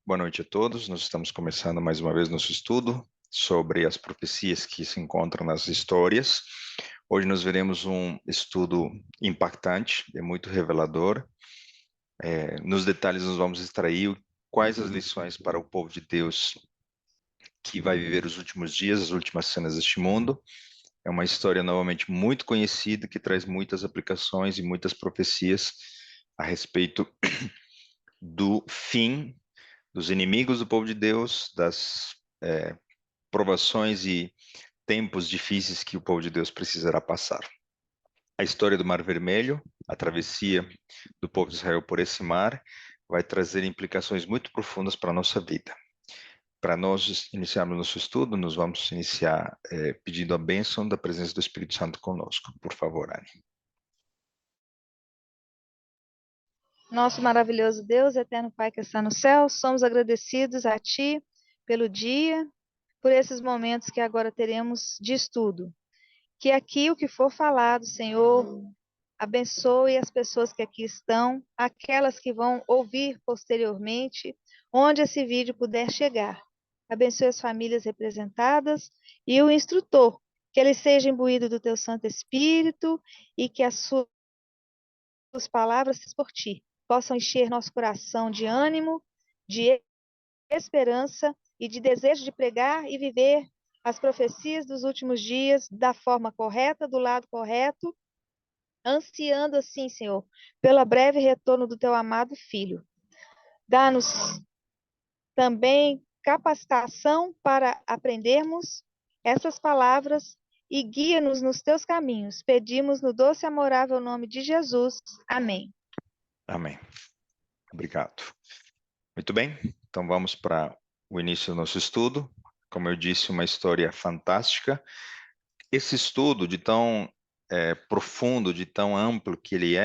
Boa noite a todos. Nós estamos começando mais uma vez nosso estudo sobre as profecias que se encontram nas histórias. Hoje nós veremos um estudo impactante, muito revelador. Nos detalhes nós vamos extrair quais as lições para o povo de Deus que vai viver os últimos dias, as últimas cenas deste mundo. É uma história novamente muito conhecida que traz muitas aplicações e muitas profecias a respeito do fim dos inimigos do povo de Deus, das provações e tempos difíceis que o povo de Deus precisará passar. A história do Mar Vermelho, a travessia do povo de Israel por esse mar, vai trazer implicações muito profundas para a nossa vida. Para nós iniciarmos nosso estudo, nós vamos iniciar pedindo a bênção da presença do Espírito Santo conosco. Por favor, Anne. Nosso maravilhoso Deus, eterno Pai que está no céu, somos agradecidos a Ti pelo dia, por esses momentos que agora teremos de estudo. Que aqui o que for falado, Senhor, abençoe as pessoas que aqui estão, aquelas que vão ouvir posteriormente, onde esse vídeo puder chegar. Abençoe as famílias representadas e o instrutor, que ele seja imbuído do Teu Santo Espírito e que as suas palavras por Ti possam encher nosso coração de ânimo, de esperança e de desejo de pregar e viver as profecias dos últimos dias da forma correta, do lado correto, ansiando assim, Senhor, pelo breve retorno do teu amado Filho. Dá-nos também capacitação para aprendermos essas palavras e guia-nos nos teus caminhos. Pedimos no doce e amorável nome de Jesus. Amém. Amém. Obrigado. Muito bem, então vamos para o início do nosso estudo. Como eu disse, uma história fantástica. Esse estudo de tão profundo, de tão amplo que ele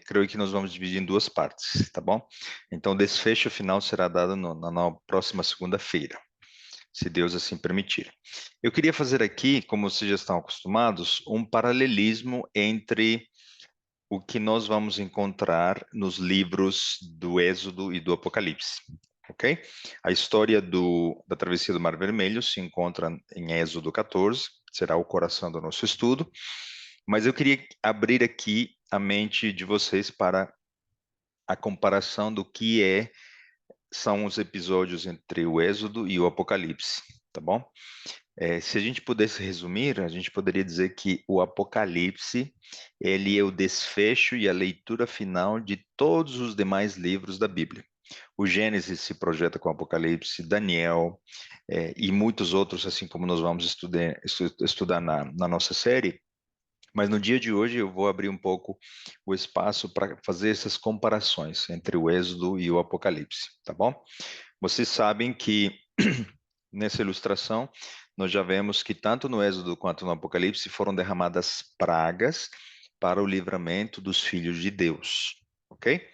creio que nós vamos dividir em duas partes, tá bom? Então, o desfecho final será dado na próxima segunda-feira, se Deus assim permitir. Eu queria fazer aqui, como vocês já estão acostumados, um paralelismo entre o que nós vamos encontrar nos livros do Êxodo e do Apocalipse. Ok? A história da travessia do Mar Vermelho se encontra em Êxodo 14, será o coração do nosso estudo, mas eu queria abrir aqui a mente de vocês para a comparação do que são os episódios entre o Êxodo e o Apocalipse, tá bom? Se a gente pudesse resumir, a gente poderia dizer que o Apocalipse, ele é o desfecho e a leitura final de todos os demais livros da Bíblia. O Gênesis se projeta com o Apocalipse, Daniel, e muitos outros, assim como nós vamos estudar na nossa série. Mas no dia de hoje eu vou abrir um pouco o espaço para fazer essas comparações entre o Êxodo e o Apocalipse, tá bom? Vocês sabem que nessa ilustração nós já vemos que tanto no Êxodo quanto no Apocalipse foram derramadas pragas para o livramento dos filhos de Deus, ok?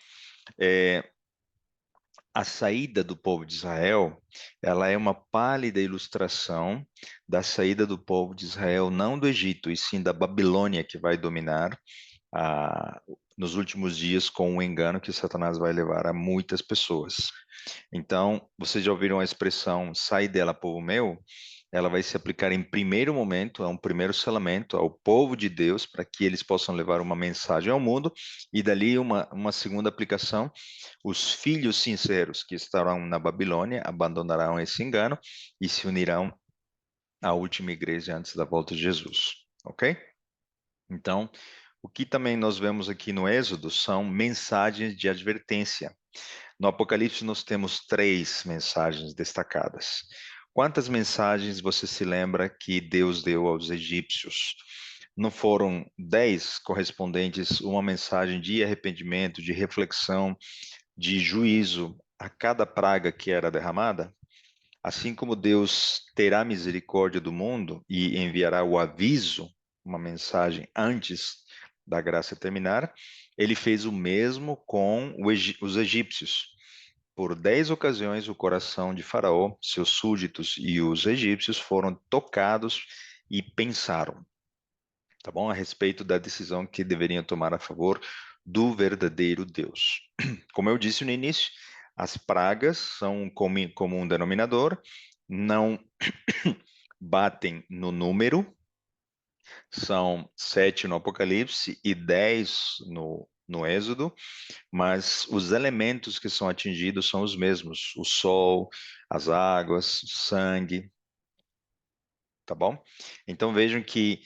A saída do povo de Israel, ela é uma pálida ilustração da saída do povo de Israel, não do Egito, e sim da Babilônia, que vai dominar nos últimos dias com o engano que Satanás vai levar a muitas pessoas. Então, vocês já ouviram a expressão sai dela, povo meu? Ela vai se aplicar em primeiro momento, a um primeiro selamento, ao povo de Deus, para que eles possam levar uma mensagem ao mundo, e dali uma segunda aplicação, os filhos sinceros que estarão na Babilônia abandonarão esse engano e se unirão à última igreja antes da volta de Jesus, ok? Então, o que também nós vemos aqui no Êxodo são mensagens de advertência. No Apocalipse, nós temos 3 mensagens destacadas. Quantas mensagens você se lembra que Deus deu aos egípcios? Não foram 10 correspondentes, uma mensagem de arrependimento, de reflexão, de juízo a cada praga que era derramada? Assim como Deus terá misericórdia do mundo e enviará o aviso, uma mensagem antes da graça terminar, ele fez o mesmo com os egípcios. Por 10 ocasiões, o coração de Faraó, seus súditos e os egípcios foram tocados e pensaram, tá bom? A respeito da decisão que deveriam tomar a favor do verdadeiro Deus. Como eu disse no início, As pragas são um comum denominador, não batem no número, são 7 no Apocalipse e 10 no Êxodo, mas os elementos que são atingidos são os mesmos: o sol, as águas, o sangue, tá bom? Então vejam que,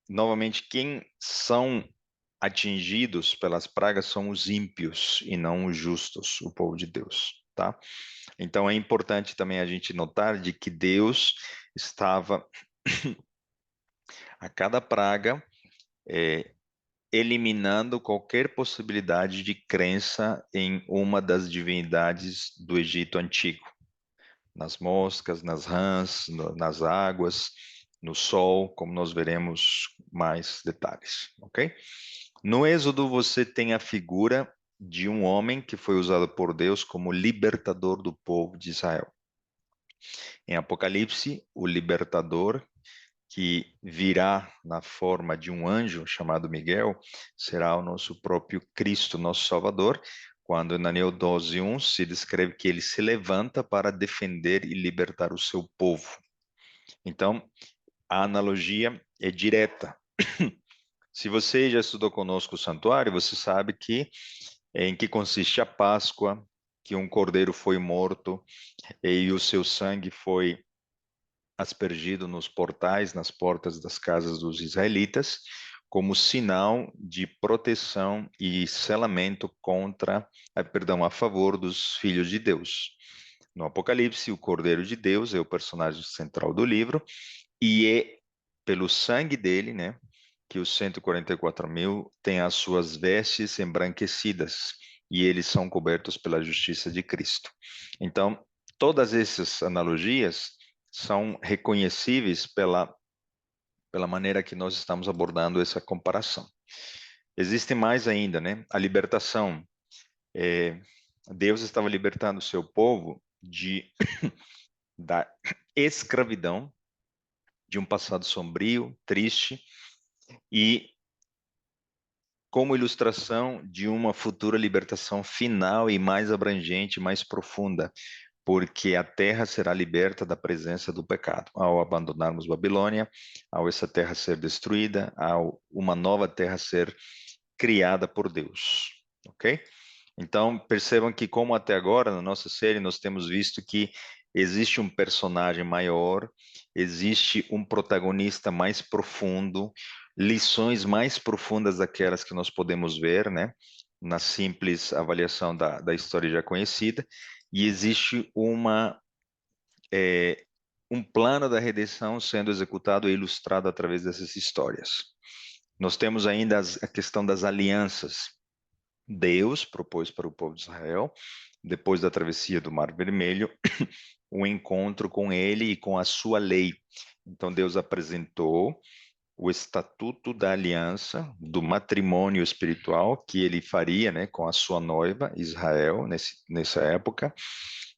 novamente, quem são atingidos pelas pragas são os ímpios e não os justos, o povo de Deus, tá? Então é importante também a gente notar de que Deus estava a cada praga é, eliminando qualquer possibilidade de crença em uma das divindades do Egito antigo, nas moscas, nas rãs, nas águas, no sol, como nós veremos mais detalhes, ok? No Êxodo você tem a figura de um homem que foi usado por Deus como libertador do povo de Israel. Em Apocalipse, o libertador que virá na forma de um anjo chamado Miguel, será o nosso próprio Cristo, nosso Salvador, quando em Daniel 12:1 se descreve que ele se levanta para defender e libertar o seu povo. Então, a analogia é direta. Se você já estudou conosco o santuário, você sabe que em que consiste a Páscoa, que um cordeiro foi morto e o seu sangue foi aspergido nos portais, nas portas das casas dos israelitas, como sinal de proteção e selamento contra, perdão, a favor dos filhos de Deus. No Apocalipse, o Cordeiro de Deus é o personagem central do livro e é pelo sangue dele, né, que os 144 mil têm as suas vestes embranquecidas e eles são cobertos pela justiça de Cristo. Então, todas essas analogias são reconhecíveis pela maneira que nós estamos abordando essa comparação. Existe mais ainda, né? A libertação. Deus estava libertando o seu povo da escravidão, de um passado sombrio, triste, e como ilustração de uma futura libertação final e mais abrangente, mais profunda, porque a terra será liberta da presença do pecado. Ao abandonarmos Babilônia, ao essa terra ser destruída, ao uma nova terra ser criada por Deus, ok? Então, percebam que, como até agora, na nossa série, nós temos visto que existe um personagem maior, existe um protagonista mais profundo, lições mais profundas daquelas que nós podemos ver, né, na simples avaliação da história já conhecida, e existe um plano da redenção sendo executado e ilustrado através dessas histórias. Nós temos ainda a questão das alianças. Deus propôs para o povo de Israel, depois da travessia do Mar Vermelho, um encontro com ele e com a sua lei. Então Deus apresentou o estatuto da aliança, do matrimônio espiritual que ele faria, né, com a sua noiva Israel nessa época,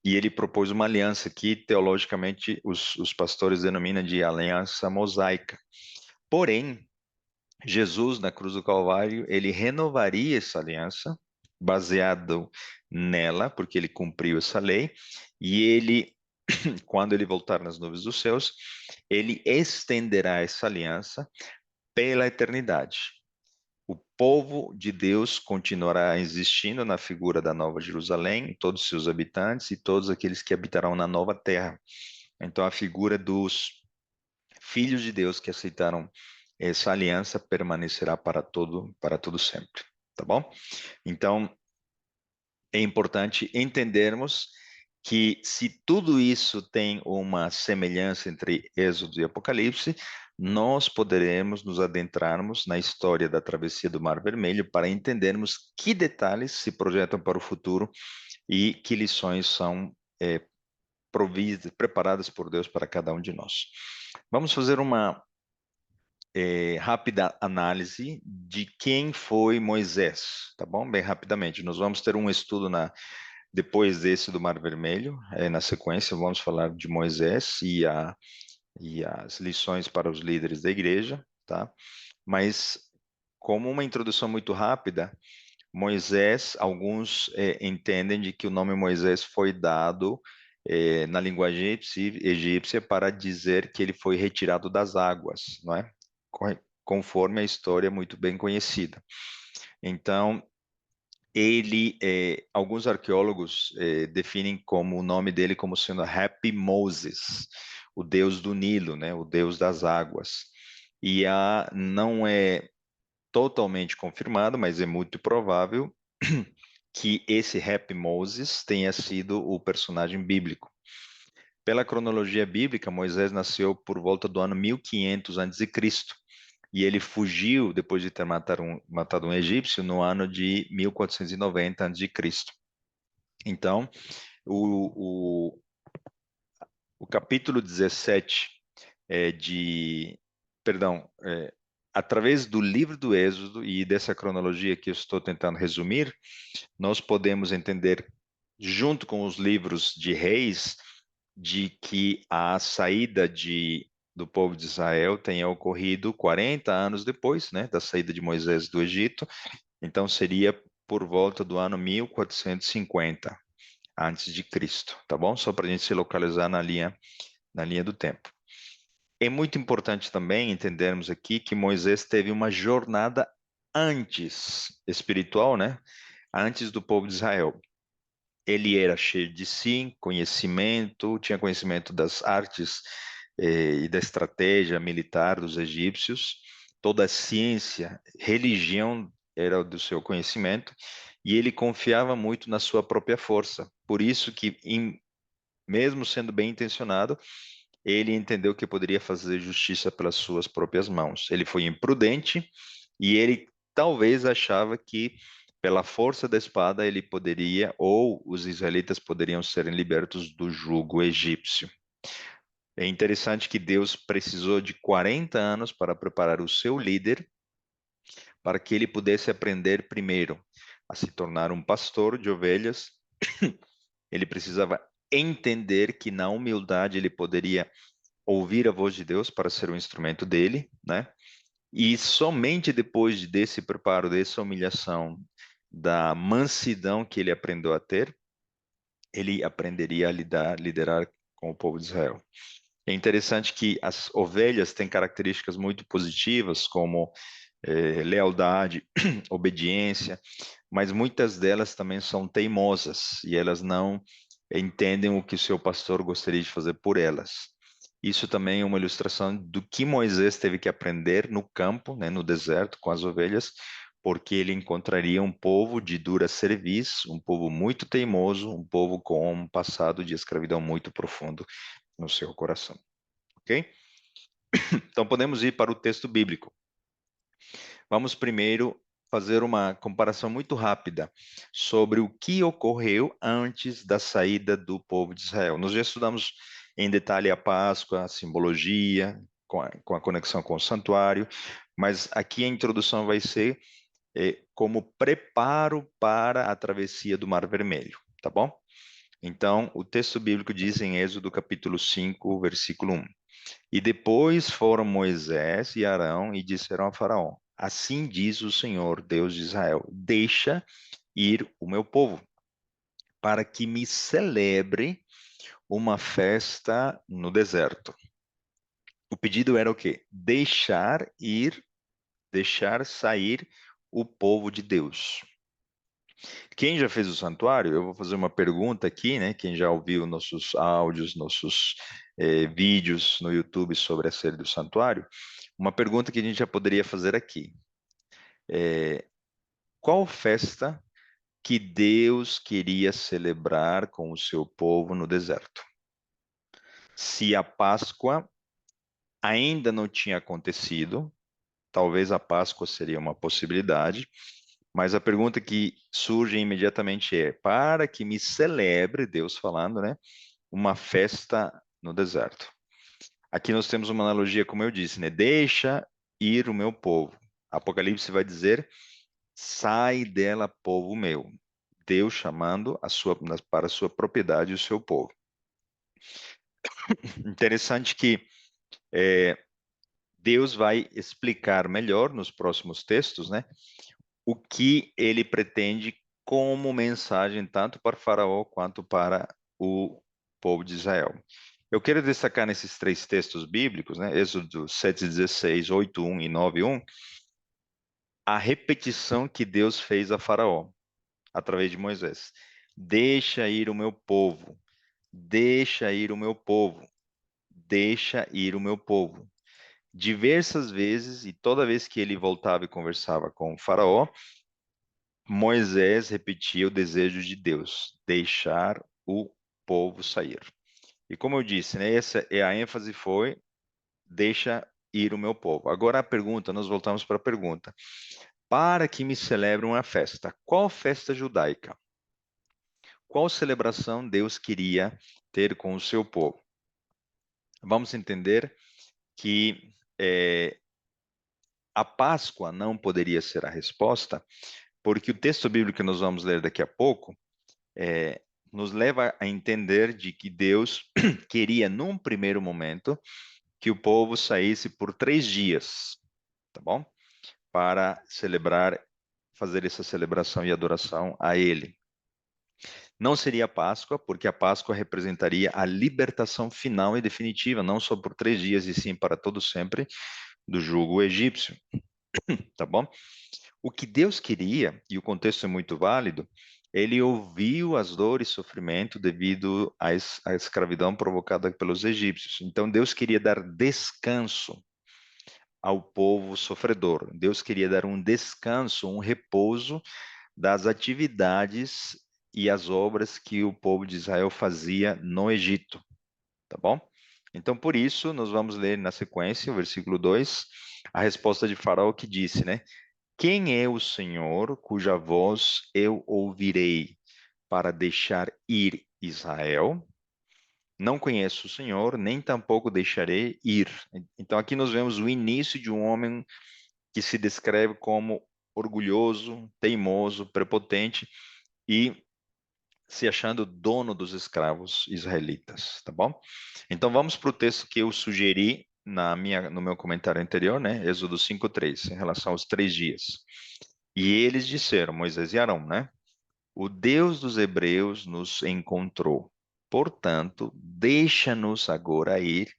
e ele propôs uma aliança que teologicamente os pastores denominam de aliança mosaica. Porém, Jesus, na cruz do Calvário, ele renovaria essa aliança, baseado nela, porque ele cumpriu essa lei, e ele, quando ele voltar nas nuvens dos céus, ele estenderá essa aliança pela eternidade. O povo de Deus continuará existindo na figura da Nova Jerusalém, todos os seus habitantes e todos aqueles que habitarão na nova terra. Então, a figura dos filhos de Deus que aceitaram essa aliança permanecerá para todo sempre, tá bom? Então, é importante entendermos que se tudo isso tem uma semelhança entre Êxodo e Apocalipse, nós poderemos nos adentrarmos na história da travessia do Mar Vermelho para entendermos que detalhes se projetam para o futuro e que lições são preparadas por Deus para cada um de nós. Vamos fazer uma rápida análise de quem foi Moisés, tá bom? Bem rapidamente. Nós vamos ter um estudo depois desse do Mar Vermelho. Na sequência, vamos falar de Moisés e as lições para os líderes da igreja, tá? Mas, como uma introdução muito rápida, Moisés, alguns entendem de que o nome Moisés foi dado na linguagem egípcia para dizer que ele foi retirado das águas, não é? Conforme a história muito bem conhecida. Então, alguns arqueólogos definem como o nome dele como sendo Happy Moses, o deus do Nilo, né? O deus das águas. E não é totalmente confirmado, mas é muito provável que esse Happy Moses tenha sido o personagem bíblico. Pela cronologia bíblica, Moisés nasceu por volta do ano 1500 a.C. E ele fugiu depois de ter matado um egípcio no ano de 1490 a.C. Então, o, o, o capítulo 17 perdão, através do livro do Êxodo e dessa cronologia que eu estou tentando resumir, nós podemos entender, junto com os livros de Reis, de que a saída do povo de Israel tenha ocorrido 40 anos depois, né, da saída de Moisés do Egito. Então seria por volta do ano 1450 antes de Cristo, tá bom? Só para a gente se localizar na linha do tempo. É muito importante também entendermos aqui que Moisés teve uma jornada antes espiritual, né? Antes do povo de Israel. Ele era cheio de si, conhecimento, tinha conhecimento das artes e da estratégia militar dos egípcios, toda a ciência, religião era do seu conhecimento, e ele confiava muito na sua própria força. Por isso que, mesmo sendo bem intencionado, ele entendeu que poderia fazer justiça pelas suas próprias mãos. Ele foi imprudente e ele talvez achava que pela força da espada ele poderia, ou os israelitas poderiam serem libertos do jugo egípcio. É interessante que Deus precisou de 40 anos para preparar o seu líder para que ele pudesse aprender primeiro a se tornar um pastor de ovelhas. Ele precisava entender que na humildade ele poderia ouvir a voz de Deus para ser um instrumento dele, né? E somente depois desse preparo, dessa humilhação, da mansidão que ele aprendeu a ter, ele aprenderia a liderar com o povo de Israel. É interessante que as ovelhas têm características muito positivas, como lealdade, obediência, mas muitas delas também são teimosas e elas não entendem o que o seu pastor gostaria de fazer por elas. Isso também é uma ilustração do que Moisés teve que aprender no campo, né, no deserto, com as ovelhas, porque ele encontraria um povo de dura cerviz, um povo muito teimoso, um povo com um passado de escravidão muito profundo no seu coração. Ok? Então podemos ir para o texto bíblico. Vamos primeiro fazer uma comparação muito rápida sobre o que ocorreu antes da saída do povo de Israel. Nós já estudamos em detalhe a Páscoa, a simbologia, com a conexão com o santuário, mas aqui a introdução vai ser como preparo para a travessia do Mar Vermelho, tá bom? Então, o texto bíblico diz em Êxodo capítulo 5, versículo 1. E depois foram Moisés e Arão e disseram a Faraó: Assim diz o Senhor, Deus de Israel: Deixa ir o meu povo, para que me celebre uma festa no deserto. O pedido era o quê? Deixar sair o povo de Deus. Quem já fez o santuário, eu vou fazer uma pergunta aqui, né? Quem já ouviu nossos áudios, nossos vídeos no YouTube sobre a série do santuário, uma pergunta que a gente já poderia fazer aqui. Qual festa que Deus queria celebrar com o seu povo no deserto? Se a Páscoa ainda não tinha acontecido, talvez a Páscoa seria uma possibilidade, mas a pergunta que surge imediatamente é: para que me celebre, Deus falando, né, uma festa no deserto? Aqui nós temos uma analogia, como eu disse, né? Deixa ir o meu povo. Apocalipse vai dizer: sai dela, povo meu. Deus chamando para a sua propriedade o seu povo. Interessante que Deus vai explicar melhor nos próximos textos, né? o que ele pretende como mensagem tanto para Faraó quanto para o povo de Israel. Eu quero destacar nesses três textos bíblicos, né, Êxodo 7:16, 8:1 e 9:1, a repetição que Deus fez a Faraó através de Moisés. Deixa ir o meu povo, deixa ir o meu povo, deixa ir o meu povo. Diversas vezes, e toda vez que ele voltava e conversava com o Faraó, Moisés repetia o desejo de Deus, deixar o povo sair. E como eu disse, né, essa é a ênfase foi deixa ir o meu povo. Agora a pergunta, nós voltamos para a pergunta. Para que me celebre uma festa? Qual festa judaica? Qual celebração Deus queria ter com o seu povo? Vamos entender que a Páscoa não poderia ser a resposta, porque o texto bíblico que nós vamos ler daqui a pouco é, nos leva a entender de que Deus queria, num primeiro momento, que o povo saísse por 3 dias, tá bom? Para celebrar, fazer essa celebração e adoração a Ele. Não seria a Páscoa, porque a Páscoa representaria a libertação final e definitiva, não só por 3 dias, e sim para todo sempre, do jugo egípcio, tá bom? O que Deus queria, e o contexto é muito válido, ele ouviu as dores e sofrimento devido à escravidão provocada pelos egípcios. Então Deus queria dar descanso ao povo sofredor. Deus queria dar um descanso, um repouso das atividades e as obras que o povo de Israel fazia no Egito, tá bom? Então, por isso, nós vamos ler na sequência, o versículo 2, a resposta de Faraó que disse, né? Quem é o Senhor cuja voz eu ouvirei para deixar ir Israel? Não conheço o Senhor, nem tampouco deixarei ir. Então, aqui nós vemos o início de um homem que se descreve como orgulhoso, teimoso, prepotente e se achando dono dos escravos israelitas, tá bom? Então vamos para o texto que eu sugeri no meu comentário anterior, né? Êxodo 5:3, em relação aos 3 dias. E eles disseram, Moisés e Arão, né? O Deus dos Hebreus nos encontrou. Portanto, deixa-nos agora ir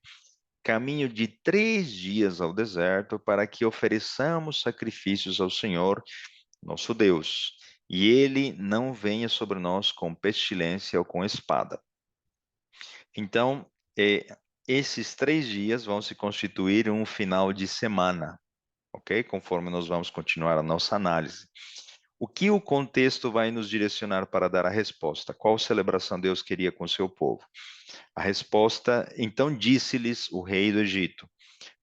caminho de 3 dias ao deserto para que ofereçamos sacrifícios ao Senhor, nosso Deus, e ele não venha sobre nós com pestilência ou com espada. Então, esses 3 dias vão se constituir um final de semana, ok? Conforme nós vamos continuar a nossa análise. O que o contexto vai nos direcionar para dar a resposta? Qual celebração Deus queria com o seu povo? A resposta, então disse-lhes o rei do Egito,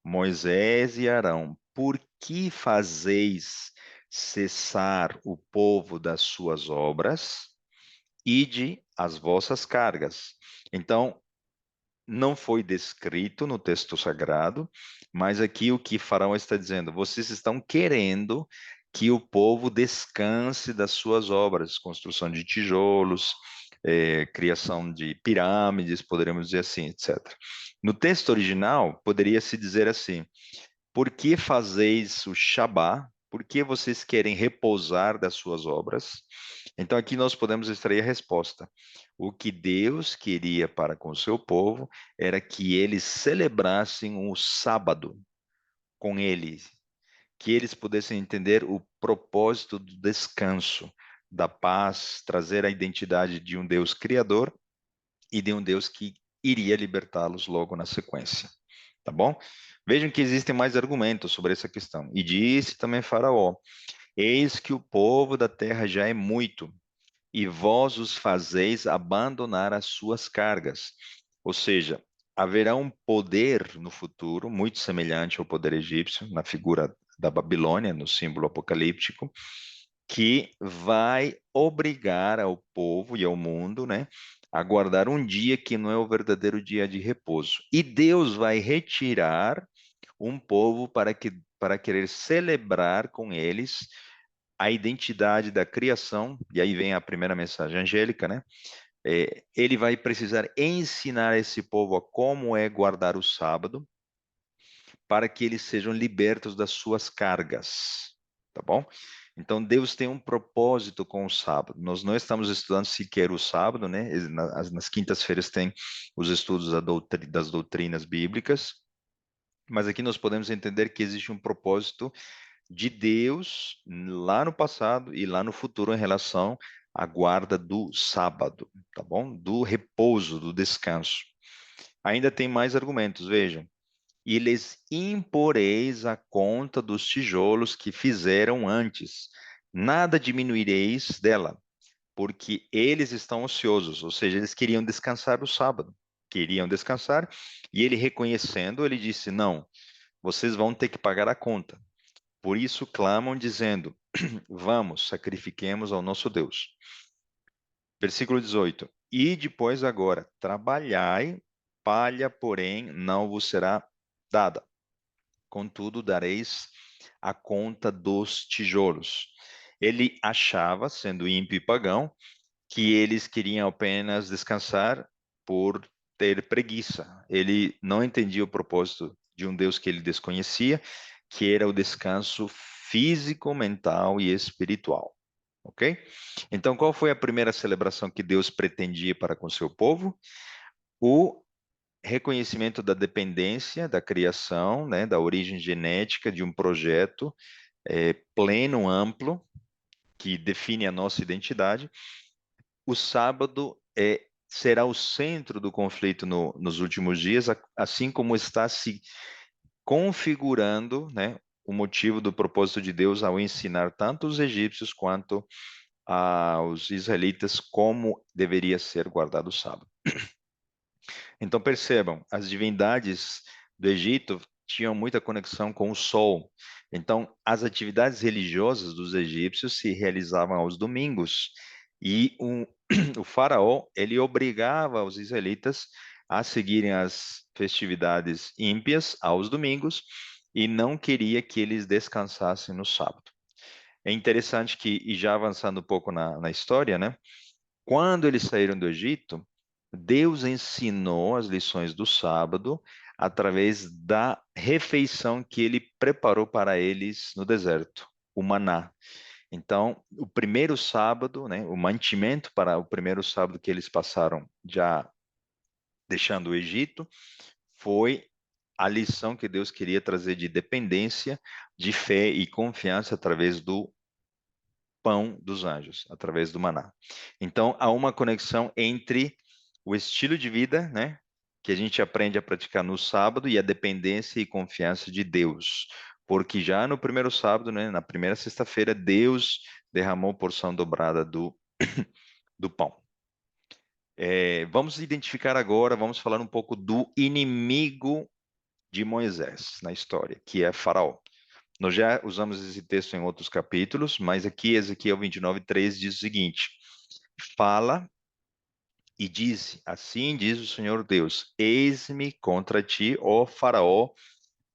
Moisés e Arão, por que fazeis cessar o povo das suas obras? Ide as vossas cargas. Então, não foi descrito no texto sagrado, mas aqui o que Faraó está dizendo, vocês estão querendo que o povo descanse das suas obras, construção de tijolos, criação de pirâmides, poderíamos dizer assim, etc. No texto original, poderia se dizer assim, por que fazeis o Shabá? Por que vocês querem repousar das suas obras? Então aqui nós podemos extrair a resposta. O que Deus queria para com o seu povo era que eles celebrassem o sábado com ele, que eles pudessem entender o propósito do descanso, da paz, trazer a identidade de um Deus criador e de um Deus que iria libertá-los logo na sequência. Tá bom? Vejam que existem mais argumentos sobre essa questão. E disse também Faraó: Eis que o povo da terra já é muito, e vós os fazeis abandonar as suas cargas. Ou seja, haverá um poder no futuro muito semelhante ao poder egípcio, na figura da Babilônia, no símbolo apocalíptico, que vai obrigar ao povo e ao mundo, né, a guardar um dia que não é o verdadeiro dia de repouso. E Deus vai retirar um povo para querer celebrar com eles a identidade da criação, e aí vem a primeira mensagem angélica, né? Ele vai precisar ensinar esse povo a como é guardar o sábado, para que eles sejam libertos das suas cargas, tá bom? Então, Deus tem um propósito com o sábado. Nós não estamos estudando sequer o sábado, né? Nas quintas-feiras tem os estudos das doutrinas bíblicas, mas aqui nós podemos entender que existe um propósito de Deus lá no passado e lá no futuro em relação à guarda do sábado, tá bom? Do repouso, do descanso. Ainda tem mais argumentos, vejam. E lhes imporeis a conta dos tijolos que fizeram antes. Nada diminuireis dela, porque eles estão ociosos, ou seja, eles queriam descansar o sábado, queriam descansar, e ele reconhecendo, ele disse: Não, vocês vão ter que pagar a conta. Por isso clamam, dizendo: Vamos, sacrifiquemos ao nosso Deus. Versículo 18: E depois agora, trabalhai, palha, porém, não vos será dada. Contudo, dareis a conta dos tijolos. Ele achava, sendo ímpio e pagão, que eles queriam apenas descansar por ter preguiça. Ele não entendia o propósito de um Deus que ele desconhecia, que era o descanso físico, mental e espiritual. Ok? Então, qual foi a primeira celebração que Deus pretendia para com seu povo? O reconhecimento da dependência da criação, né, da origem genética de um projeto pleno, amplo, que define a nossa identidade. O sábado será o centro do conflito nos últimos dias, assim como está se configurando, né, o motivo do propósito de Deus ao ensinar tanto os egípcios quanto aos israelitas como deveria ser guardado o sábado. Então percebam, as divindades do Egito tinham muita conexão com o sol. Então, as atividades religiosas dos egípcios se realizavam aos domingos. E o faraó, ele obrigava os israelitas a seguirem as festividades ímpias aos domingos e não queria que eles descansassem no sábado. É interessante que, e já avançando um pouco na história, né? Quando eles saíram do Egito, Deus ensinou as lições do sábado através da refeição que ele preparou para eles no deserto, o maná. Então, o primeiro sábado, né, o mantimento para o primeiro sábado que eles passaram já deixando o Egito, foi a lição que Deus queria trazer de dependência, de fé e confiança através do pão dos anjos, através do maná. Então, há uma conexão entre o estilo de vida, né, que a gente aprende a praticar no sábado e a dependência e confiança de Deus. Porque já no primeiro sábado, né, na primeira sexta-feira, Deus derramou porção dobrada do pão. Vamos identificar agora, vamos falar um pouco do inimigo de Moisés na história, que é Faraó. Nós já usamos esse texto em outros capítulos, mas aqui, Ezequiel 29:3 diz o seguinte: Fala e diz, assim diz o Senhor Deus: Eis-me contra ti, ó Faraó,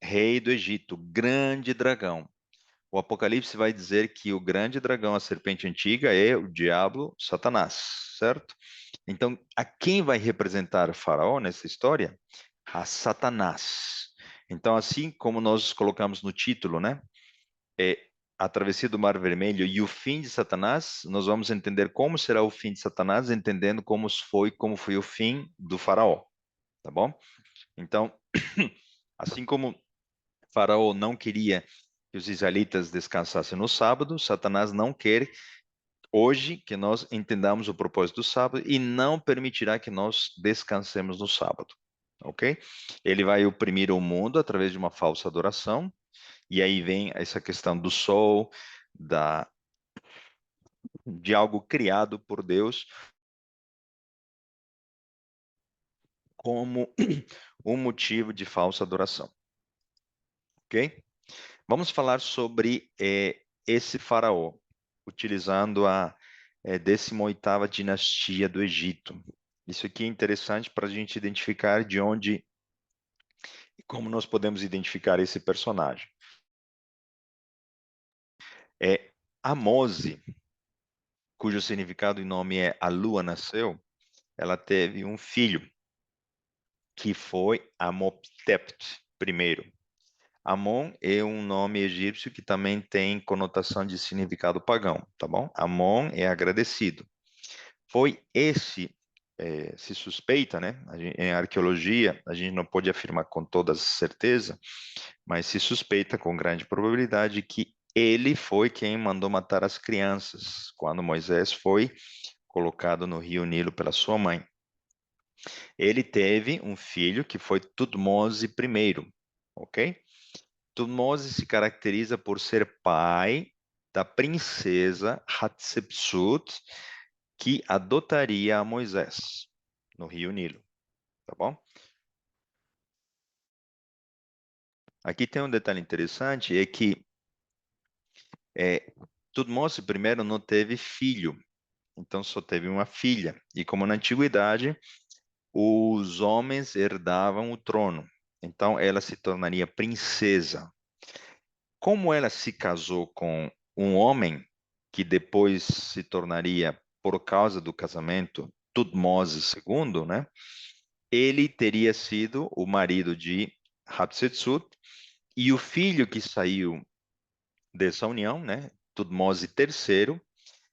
rei do Egito, grande dragão. O Apocalipse vai dizer que o grande dragão, a serpente antiga, é o diabo, Satanás, certo? Então, a quem vai representar o Faraó nessa história? A Satanás. Então, assim como nós colocamos no título, né? A travessia do Mar Vermelho e o fim de Satanás, nós vamos entender como será o fim de Satanás, entendendo como foi o fim do Faraó, tá bom? Então, assim como Faraó não queria que os israelitas descansassem no sábado, Satanás não quer hoje que nós entendamos o propósito do sábado e não permitirá que nós descansemos no sábado, ok? Ele vai oprimir o mundo através de uma falsa adoração, e aí vem essa questão do sol, de algo criado por Deus como um motivo de falsa adoração, ok? Vamos falar sobre esse faraó, utilizando a 18ª dinastia do Egito. Isso aqui é interessante para a gente identificar de onde e como nós podemos identificar esse personagem. Amose, cujo significado e nome é A Lua Nasceu, ela teve um filho, que foi Amoptept I. Amon é um nome egípcio que também tem conotação de significado pagão, tá bom? Amon é agradecido. Foi esse, se suspeita, né? Em arqueologia, a gente não pode afirmar com toda certeza, mas se suspeita com grande probabilidade que ele foi quem mandou matar as crianças quando Moisés foi colocado no rio Nilo pela sua mãe. Ele teve um filho que foi Tutmose I, ok? Tutmose se caracteriza por ser pai da princesa Hatshepsut, que adotaria a Moisés no rio Nilo, tá bom? Aqui tem um detalhe interessante, é que Tutmose I não teve filho, então só teve uma filha. E como na antiguidade, os homens herdavam o trono, então ela se tornaria princesa. Como ela se casou com um homem que depois se tornaria, por causa do casamento, Tutmose II, né? Ele teria sido o marido de Hatshepsut e o filho que saiu dessa união, né? Tutmose III,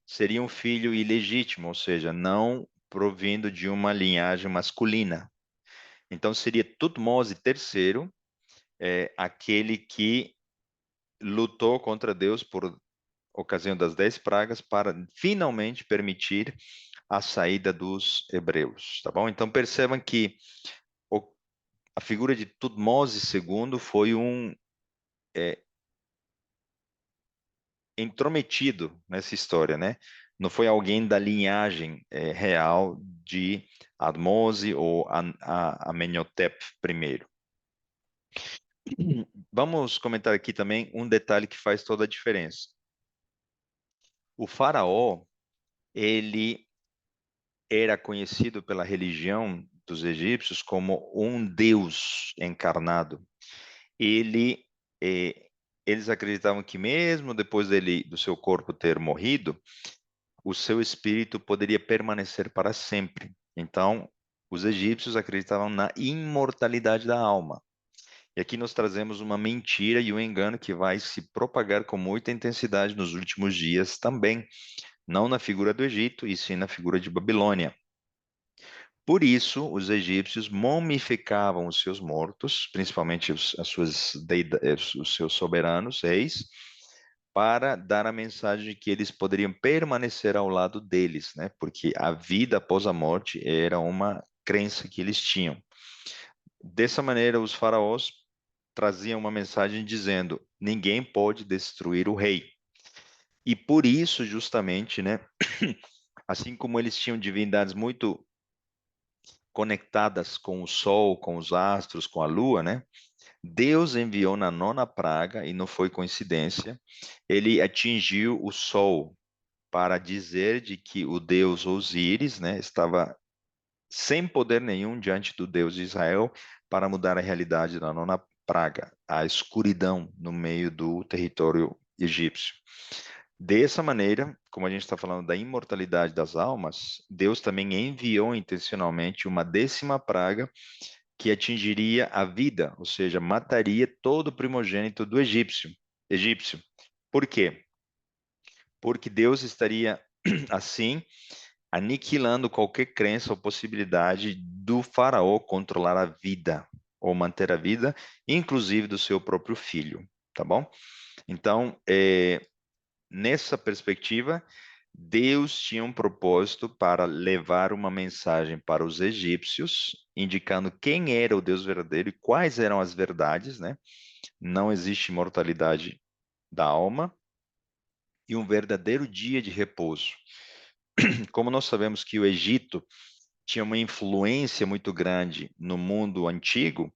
seria um filho ilegítimo, ou seja, não provindo de uma linhagem masculina. Então seria Tutmose III, aquele que lutou contra Deus por ocasião das 10 pragas para finalmente permitir a saída dos hebreus, tá bom? Então percebam que o, a figura de Tutmose II foi um intrometido nessa história, né? Não foi alguém da linhagem real de Admose ou Amenhotep I. Vamos comentar aqui também um detalhe que faz toda a diferença. O faraó, ele era conhecido pela religião dos egípcios como um deus encarnado. Ele, eles acreditavam que mesmo depois do seu corpo ter morrido, o seu espírito poderia permanecer para sempre. Então, os egípcios acreditavam na imortalidade da alma. E aqui nós trazemos uma mentira e um engano que vai se propagar com muita intensidade nos últimos dias também, não na figura do Egito, e sim na figura de Babilônia. Por isso, os egípcios mumificavam os seus mortos, principalmente os seus soberanos, reis, para dar a mensagem de que eles poderiam permanecer ao lado deles, né? Porque a vida após a morte era uma crença que eles tinham. Dessa maneira, os faraós traziam uma mensagem dizendo: ninguém pode destruir o rei. E por isso, justamente, né? Assim como eles tinham divindades muito conectadas com o sol, com os astros, com a lua, né? Deus enviou na nona praga, e não foi coincidência, ele atingiu o sol para dizer de que o deus Osíris, né, estava sem poder nenhum diante do Deus de Israel para mudar a realidade da nona praga, a escuridão no meio do território egípcio. Dessa maneira, como a gente está falando da imortalidade das almas, Deus também enviou intencionalmente uma décima praga que atingiria a vida, ou seja, mataria todo o primogênito do egípcio. Por quê? Porque Deus estaria assim aniquilando qualquer crença ou possibilidade do faraó controlar a vida ou manter a vida, inclusive do seu próprio filho, tá bom? Então, nessa perspectiva, Deus tinha um propósito para levar uma mensagem para os egípcios, indicando quem era o Deus verdadeiro e quais eram as verdades, né? Não existe imortalidade da alma e um verdadeiro dia de repouso. Como nós sabemos que o Egito tinha uma influência muito grande no mundo antigo,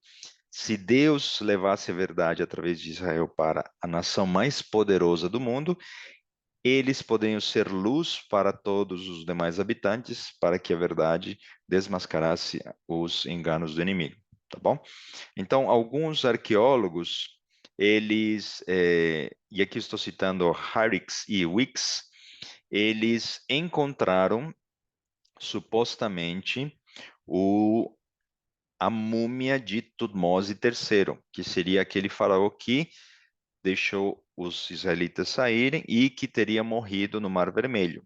se Deus levasse a verdade através de Israel para a nação mais poderosa do mundo, eles poderiam ser luz para todos os demais habitantes, para que a verdade desmascarasse os enganos do inimigo, tá bom? Então, alguns arqueólogos, e aqui estou citando Harrix e Wicks, eles encontraram supostamente o a múmia de Tutmose III, que seria aquele faraó que deixou os israelitas saírem e que teria morrido no Mar Vermelho.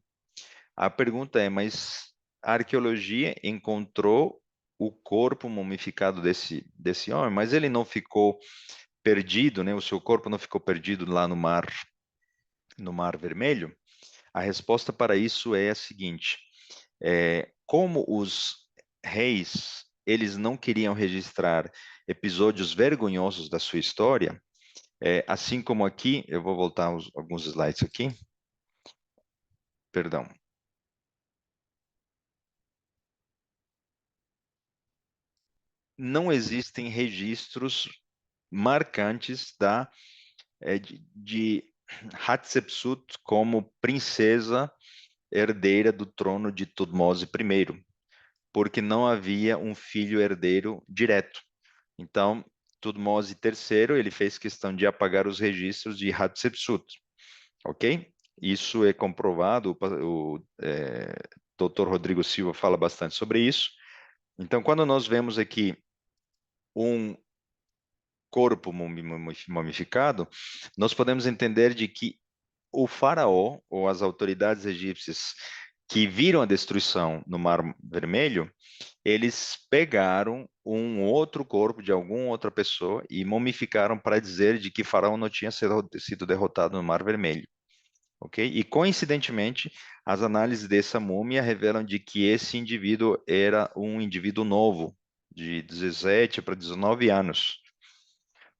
A pergunta é, mas a arqueologia encontrou o corpo mumificado desse homem, mas ele não ficou perdido, né? O seu corpo não ficou perdido lá no Mar Vermelho? A resposta para isso é a seguinte: como os reis eles não queriam registrar episódios vergonhosos da sua história, assim como aqui, eu vou voltar alguns slides aqui, perdão. Não existem registros marcantes de Hatshepsut como princesa herdeira do trono de Tutmose I, porque não havia um filho herdeiro direto. Então, Tutmose III, ele fez questão de apagar os registros de Hatshepsut, ok? Isso é comprovado, o Dr. Rodrigo Silva fala bastante sobre isso. Então, quando nós vemos aqui um corpo mumificado, nós podemos entender de que o faraó ou as autoridades egípcias que viram a destruição no Mar Vermelho, eles pegaram um outro corpo de alguma outra pessoa e mumificaram para dizer de que Faraó não tinha sido derrotado no Mar Vermelho, ok? E coincidentemente, as análises dessa múmia revelam de que esse indivíduo era um indivíduo novo, de 17 para 19 anos,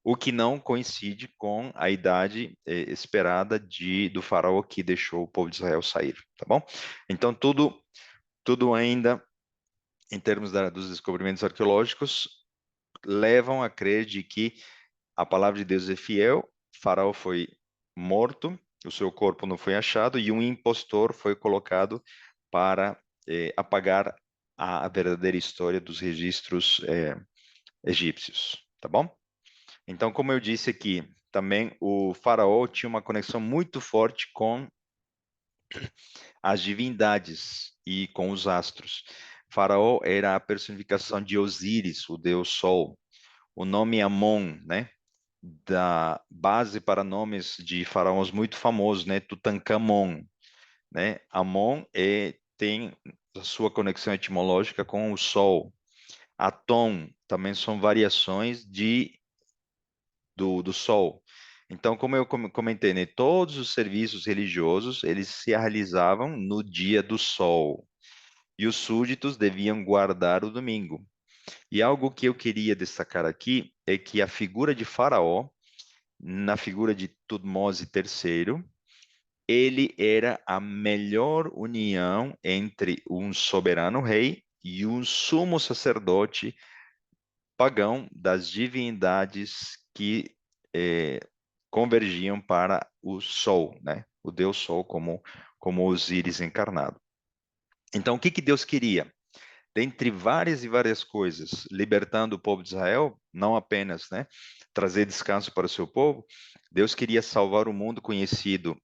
o que não coincide com a idade esperada do faraó que deixou o povo de Israel sair, tá bom? Então, tudo ainda, em termos dos descobrimentos arqueológicos, levam a crer de que a palavra de Deus é fiel, faraó foi morto, o seu corpo não foi achado e um impostor foi colocado para apagar a verdadeira história dos registros egípcios, tá bom? Então, como eu disse aqui, também o faraó tinha uma conexão muito forte com as divindades e com os astros. Faraó era a personificação de Osíris, o deus Sol. O nome Amon, né, da base para nomes de faraós muito famosos, né, Tutankhamon, né? Amon tem a sua conexão etimológica com o Sol. Atom também são variações do Sol. Então, como eu comentei, né, todos os serviços religiosos, eles se realizavam no dia do Sol. E os súditos deviam guardar o domingo. E algo que eu queria destacar aqui é que a figura de Faraó, na figura de Tutmose III, ele era a melhor união entre um soberano rei e um sumo sacerdote pagão das divindades que eh, convergiam para o Sol, né? O Deus Sol como Osíris encarnado. Então, o que que Deus queria? Dentre várias e várias coisas, libertando o povo de Israel, não apenas, né, trazer descanso para o seu povo, Deus queria salvar o mundo conhecido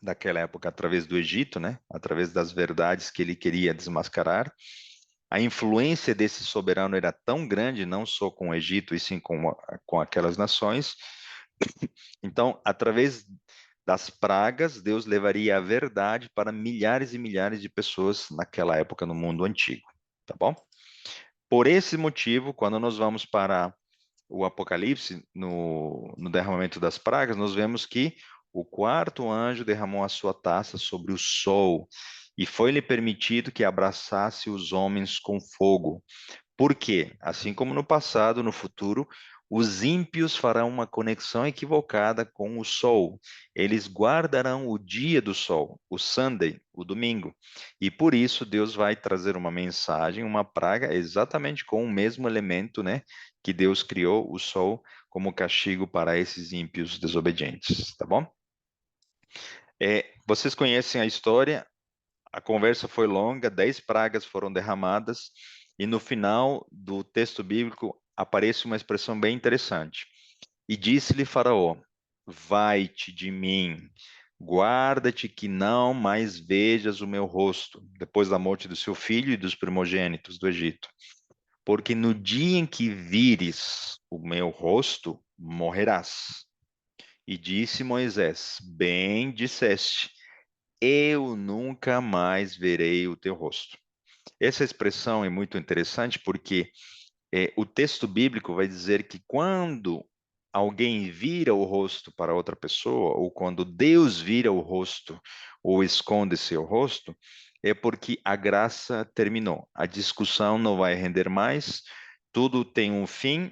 daquela época através do Egito, né, através das verdades que ele queria desmascarar. A influência desse soberano era tão grande, não só com o Egito, e sim com aquelas nações. Então, através das pragas, Deus levaria a verdade para milhares e milhares de pessoas naquela época no mundo antigo, tá bom? Por esse motivo, quando nós vamos para o Apocalipse, no derramamento das pragas, nós vemos que o quarto anjo derramou a sua taça sobre o sol e foi-lhe permitido que abraçasse os homens com fogo. Por quê? Assim como no passado, no futuro, os ímpios farão uma conexão equivocada com o sol. Eles guardarão o dia do sol, o Sunday, o domingo. E por isso Deus vai trazer uma mensagem, uma praga, exatamente com o mesmo elemento, né, que Deus criou o sol como castigo para esses ímpios desobedientes, tá bom? Vocês conhecem a história, a conversa foi longa, 10 pragas foram derramadas, e no final do texto bíblico aparece uma expressão bem interessante. E disse-lhe Faraó: vai-te de mim, guarda-te que não mais vejas o meu rosto, depois da morte do seu filho e dos primogênitos do Egito. porque no dia em que vires o meu rosto, morrerás. E disse Moisés: Bem disseste, eu nunca mais verei o teu rosto. Essa expressão é muito interessante porque o texto bíblico vai dizer que quando alguém vira o rosto para outra pessoa, ou quando Deus vira o rosto ou esconde seu rosto, é porque a graça terminou. A discussão não vai render mais, tudo tem um fim,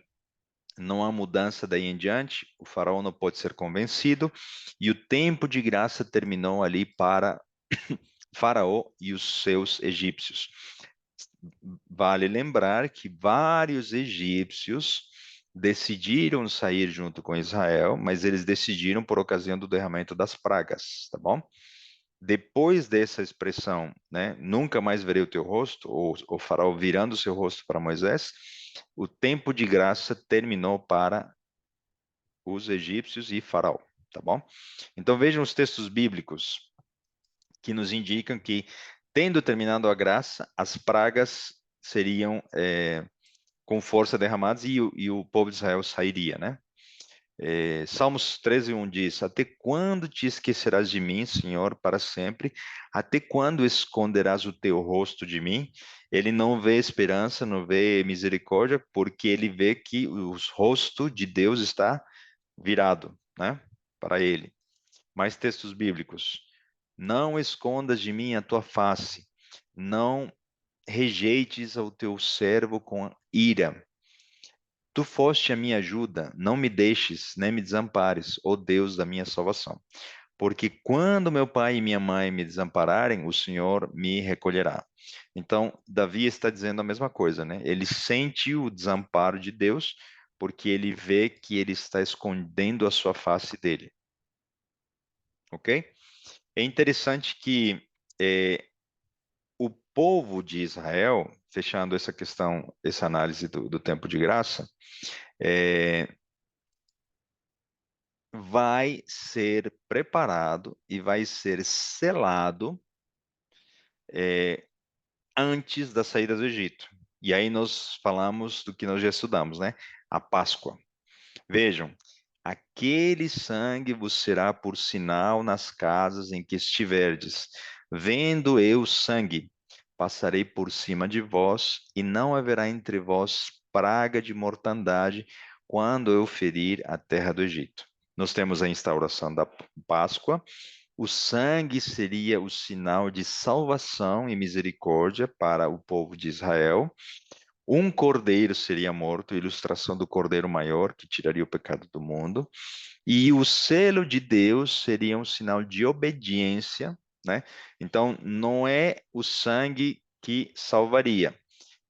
não há mudança daí em diante, o faraó não pode ser convencido, e o tempo de graça terminou ali para Faraó e os seus egípcios. Vale lembrar que vários egípcios decidiram sair junto com Israel, mas eles decidiram por ocasião do derramamento das pragas, tá bom? Depois dessa expressão, né, nunca mais verei o teu rosto, ou o faraó virando o seu rosto para Moisés, o tempo de graça terminou para os egípcios e faraó, tá bom? Então vejam os textos bíblicos que nos indicam que, tendo terminado a graça, as pragas seriam com força derramadas e o povo de Israel sairia, né? Salmos 13:1 diz: Até quando te esquecerás de mim, Senhor, para sempre? Até quando esconderás o teu rosto de mim? Ele não vê esperança, não vê misericórdia, porque ele vê que o rosto de Deus está virado, né? Para ele. Mais textos bíblicos. Não escondas de mim a tua face, não rejeites ao teu servo com ira. Tu foste a minha ajuda, não me deixes, nem me desampares, ó Deus da minha salvação. Porque quando meu pai e minha mãe me desampararem, o Senhor me recolherá. Então, Davi está dizendo a mesma coisa, né? Ele sente o desamparo de Deus, porque ele vê que ele está escondendo a sua face dele, ok? É interessante que o povo de Israel, fechando essa questão, essa análise do tempo de graça, é, vai ser preparado e vai ser selado é, antes da saída do Egito. E aí nós falamos do que nós já estudamos, né? A Páscoa. Vejam, aquele sangue vos será por sinal nas casas em que estiverdes. Vendo eu sangue, passarei por cima de vós, e não haverá entre vós praga de mortandade quando eu ferir a terra do Egito. Nós temos a instauração da Páscoa. O sangue seria o sinal de salvação e misericórdia para o povo de Israel. Um cordeiro seria morto, ilustração do cordeiro maior que tiraria o pecado do mundo. E o selo de Deus seria um sinal de obediência, né? Então, não é o sangue que salvaria,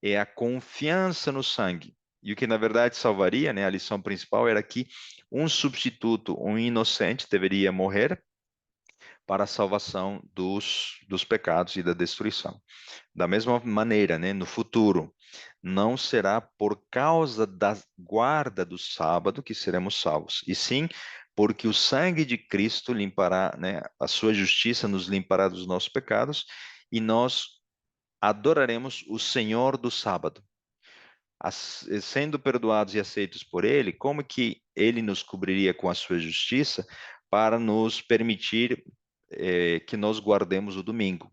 é a confiança no sangue. E o que na verdade salvaria, né? A lição principal era que um substituto, um inocente, deveria morrer para a salvação dos pecados e da destruição. Da mesma maneira, né, no futuro, não será por causa da guarda do sábado que seremos salvos, e sim porque o sangue de Cristo limpará, né, a sua justiça nos limpará dos nossos pecados, e nós adoraremos o Senhor do sábado. Sendo perdoados e aceitos por Ele, como que Ele nos cobriria com a sua justiça para nos permitir que nós guardemos o domingo?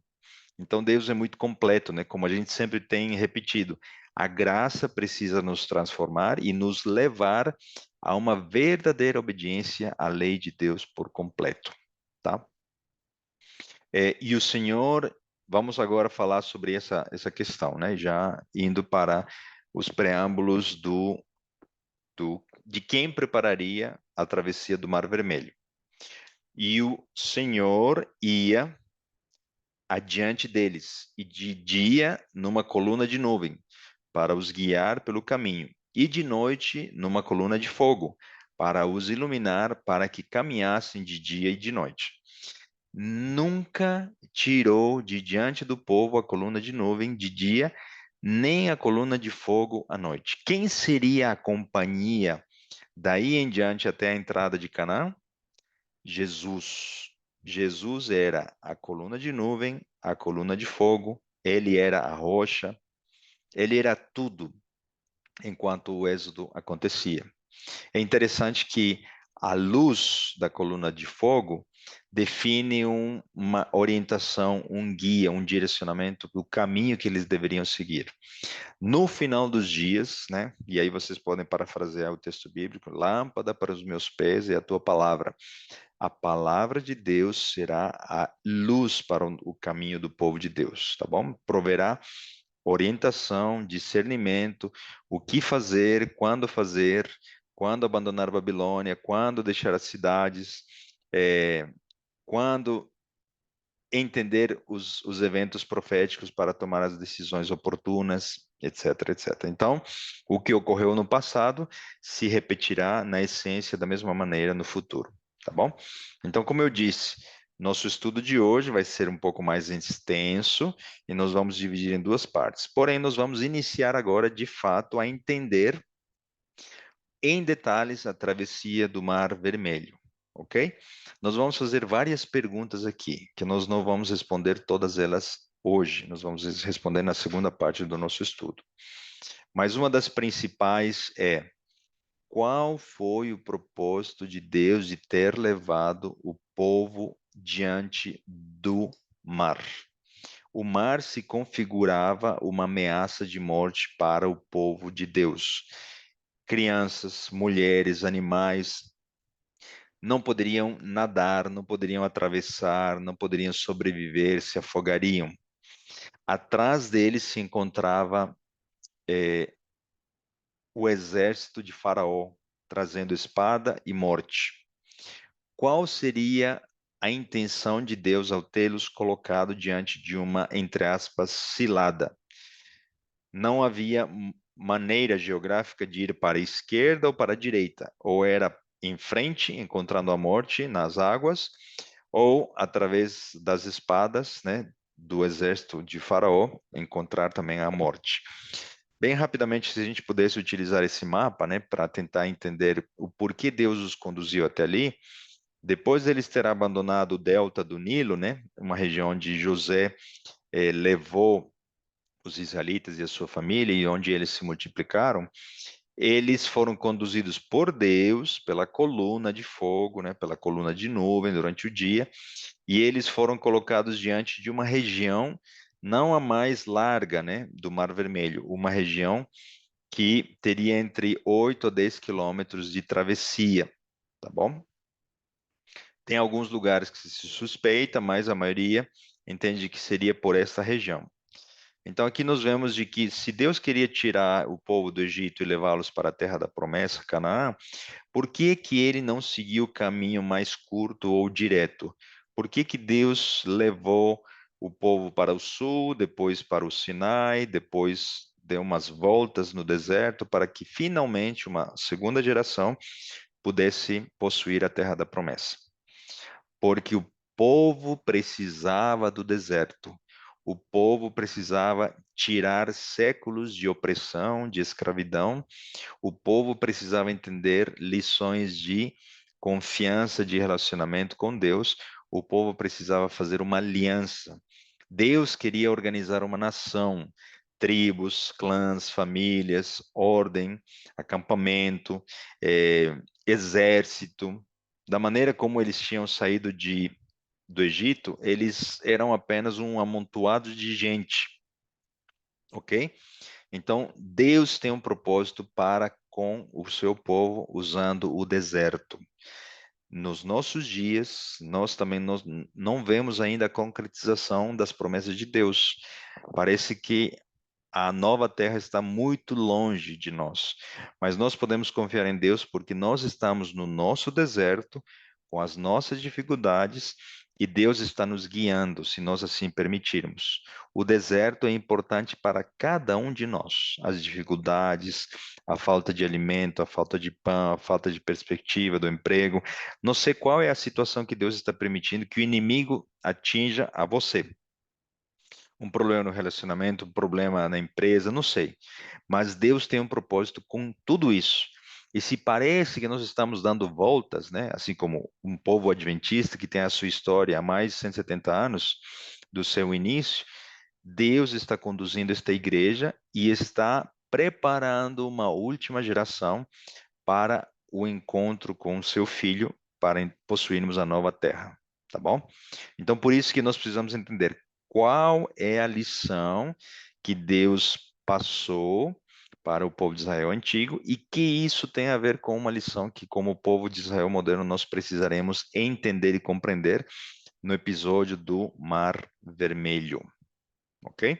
Então, Deus é muito completo, né? Como a gente sempre tem repetido, a graça precisa nos transformar e nos levar a uma verdadeira obediência à lei de Deus por completo, tá? E o Senhor, vamos agora falar sobre essa questão, né? Já indo para os preâmbulos de quem prepararia a travessia do Mar Vermelho. E o Senhor ia adiante deles, e de dia numa coluna de nuvem, para os guiar pelo caminho, e de noite numa coluna de fogo, para os iluminar, para que caminhassem de dia e de noite. Nunca tirou de diante do povo a coluna de nuvem de dia, nem a coluna de fogo à noite. Quem seria a companhia daí em diante até a entrada de Canaã? Jesus. Jesus era a coluna de nuvem, a coluna de fogo, ele era a rocha, ele era tudo. enquanto o êxodo acontecia. É interessante que a luz da coluna de fogo define uma orientação, um guia, um direcionamento do caminho que eles deveriam seguir. No final dos dias, né? E aí vocês podem parafrasear o texto bíblico: lâmpada para os meus pés e a tua palavra. A palavra de Deus será a luz para o caminho do povo de Deus, tá bom? Proverá orientação, discernimento, o que fazer, quando abandonar a Babilônia, quando deixar as cidades, quando entender os eventos proféticos para tomar as decisões oportunas, etc, etc. Então, o que ocorreu no passado se repetirá na essência da mesma maneira no futuro, tá bom? Então, como eu disse, nosso estudo de hoje vai ser um pouco mais extenso e nós vamos dividir em duas partes. Porém, nós vamos iniciar agora, de fato, a entender em detalhes a travessia do Mar Vermelho, ok? Nós vamos fazer várias perguntas aqui, que nós não vamos responder todas elas hoje, nós vamos responder na segunda parte do nosso estudo. Mas uma das principais é: qual foi o propósito de Deus de ter levado o povo diante do mar? O mar se configurava uma ameaça de morte para o povo de Deus. Crianças, mulheres, animais não poderiam nadar, não poderiam atravessar, não poderiam sobreviver, se afogariam. Atrás deles se encontrava o exército de Faraó, trazendo espada e morte. Qual seria a intenção de Deus ao tê-los colocado diante de uma, entre aspas, cilada? Não havia maneira geográfica de ir para a esquerda ou para a direita, ou era em frente, encontrando a morte nas águas, ou através das espadas, né, do exército de Faraó, encontrar também a morte. Bem rapidamente, se a gente pudesse utilizar esse mapa, né, para tentar entender o porquê Deus os conduziu até ali, depois deles terem abandonado o delta do Nilo, né, uma região onde José levou os israelitas e a sua família e onde eles se multiplicaram, eles foram conduzidos por Deus pela coluna de fogo, né, pela coluna de nuvem durante o dia, e eles foram colocados diante de uma região não a mais larga, né, do Mar Vermelho, uma região que teria entre 8 a 10 quilômetros de travessia, tá bom? Tem alguns lugares que se suspeita, mas a maioria entende que seria por essa região. Então aqui nós vemos de que se Deus queria tirar o povo do Egito e levá-los para a terra da promessa, Canaã, por que que ele não seguiu o caminho mais curto ou direto? Por que que Deus levou o povo para o sul, depois para o Sinai, depois deu umas voltas no deserto para que finalmente uma segunda geração pudesse possuir a terra da promessa? Porque o povo precisava do deserto. O povo precisava tirar séculos de opressão, de escravidão. O povo precisava entender lições de confiança, de relacionamento com Deus. O povo precisava fazer uma aliança. Deus queria organizar uma nação, tribos, clãs, famílias, ordem, acampamento, exército. Da maneira como eles tinham saído do Egito, eles eram apenas um amontoado de gente, ok? Então, Deus tem um propósito para com o seu povo usando o deserto. Nos nossos dias, nós também não vemos ainda a concretização das promessas de Deus. Parece que a nova terra está muito longe de nós, mas nós podemos confiar em Deus porque nós estamos no nosso deserto, com as nossas dificuldades, e Deus está nos guiando, se nós assim permitirmos. O deserto é importante para cada um de nós. As dificuldades, a falta de alimento, a falta de pão, a falta de perspectiva do emprego. Não sei qual é a situação que Deus está permitindo que o inimigo atinja a você. Um problema no relacionamento, um problema na empresa, não sei. Mas Deus tem um propósito com tudo isso. E se parece que nós estamos dando voltas, né, assim como um povo adventista que tem a sua história há mais de 170 anos do seu início, Deus está conduzindo esta igreja e está preparando uma última geração para o encontro com seu filho, para possuirmos a nova terra, tá bom? Então, por isso que nós precisamos entender qual é a lição que Deus passou para o povo de Israel antigo e que isso tem a ver com uma lição que, como povo de Israel moderno, nós precisaremos entender e compreender no episódio do Mar Vermelho, ok?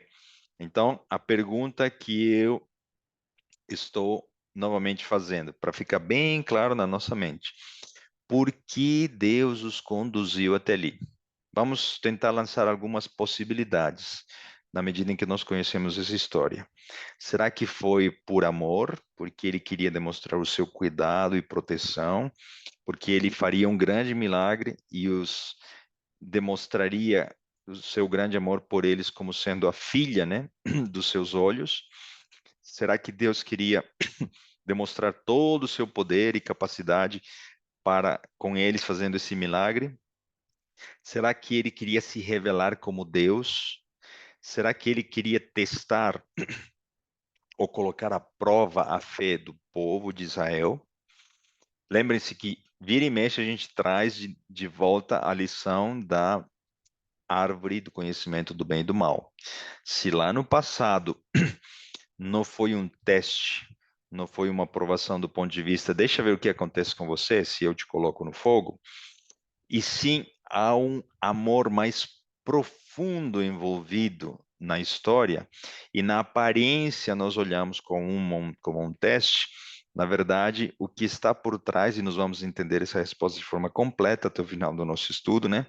Então, a pergunta que eu estou novamente fazendo, para ficar bem claro na nossa mente: por que Deus os conduziu até ali? Vamos tentar lançar algumas possibilidades, na medida em que nós conhecemos essa história. Será que foi por amor, porque ele queria demonstrar o seu cuidado e proteção, porque ele faria um grande milagre e os demonstraria o seu grande amor por eles como sendo a filha, né, dos seus olhos? Será que Deus queria demonstrar todo o seu poder e capacidade para com eles fazendo esse milagre? Será que ele queria se revelar como Deus? Será que ele queria testar ou colocar à prova a fé do povo de Israel? Lembrem-se que vira e mexe a gente traz de volta a lição da árvore do conhecimento do bem e do mal. Se lá no passado não foi um teste, não foi uma aprovação do ponto de vista, deixa eu ver o que acontece com você se eu te coloco no fogo, e sim há um amor mais profundo envolvido na história, e na aparência nós olhamos como um teste. Na verdade, o que está por trás, e nós vamos entender essa resposta de forma completa até o final do nosso estudo, né?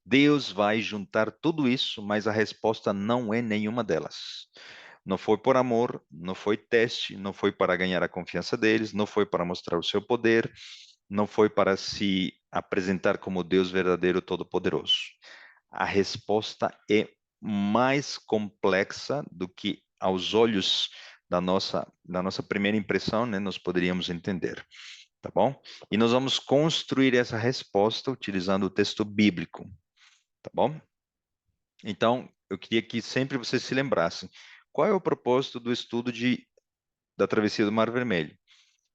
Deus vai juntar tudo isso, mas a resposta não é nenhuma delas. Não foi por amor, não foi teste, não foi para ganhar a confiança deles, não foi para mostrar o seu poder, não foi para se apresentar como Deus verdadeiro todo-poderoso. A resposta é mais complexa do que aos olhos da nossa primeira impressão, né, nós poderíamos entender, tá bom? E nós vamos construir essa resposta utilizando o texto bíblico, tá bom? Então, eu queria que sempre vocês se lembrassem qual é o propósito do estudo da travessia do Mar Vermelho.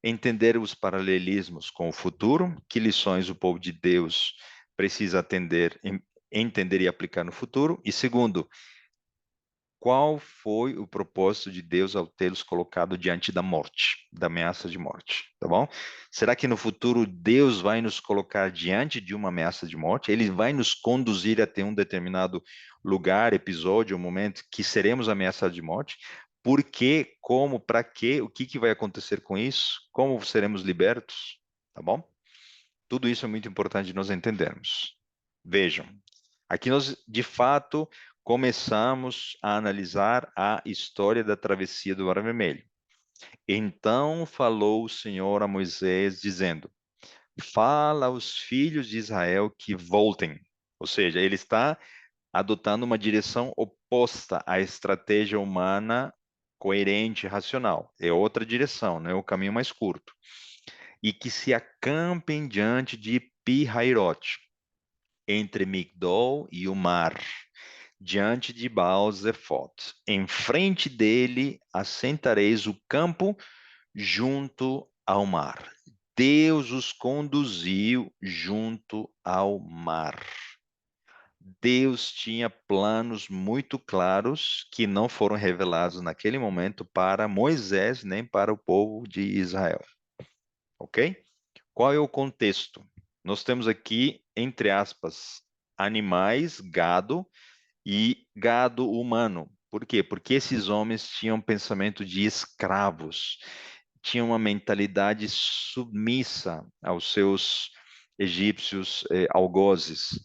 Entender os paralelismos com o futuro, que lições o povo de Deus precisa entender e aplicar no futuro. E segundo, qual foi o propósito de Deus ao tê-los colocado diante da morte, da ameaça de morte, tá bom? Será que no futuro Deus vai nos colocar diante de uma ameaça de morte? Ele vai nos conduzir até um determinado lugar, episódio, momento que seremos ameaçados de morte? Por quê? Como? Para quê? O que vai acontecer com isso? Como seremos libertos? Tá bom? Tudo isso é muito importante nós entendermos. Vejam, aqui nós, de fato, começamos a analisar a história da travessia do Mar Vermelho. Então falou o Senhor a Moisés, dizendo: fala aos filhos de Israel que voltem. Ou seja, ele está adotando uma direção oposta à estratégia humana coerente e racional. É outra direção, não é o caminho mais curto. E que se acampem diante de Pi-Hairote, entre Migdol e o mar, diante de Baal-Zefoth. Em frente dele assentareis o campo junto ao mar. Deus os conduziu junto ao mar. Deus tinha planos muito claros que não foram revelados naquele momento para Moisés nem para o povo de Israel. Ok? Qual é o contexto? Nós temos aqui, entre aspas, animais, gado e gado humano. Por quê? Porque esses homens tinham pensamento de escravos, tinham uma mentalidade submissa aos seus egípcios algozes.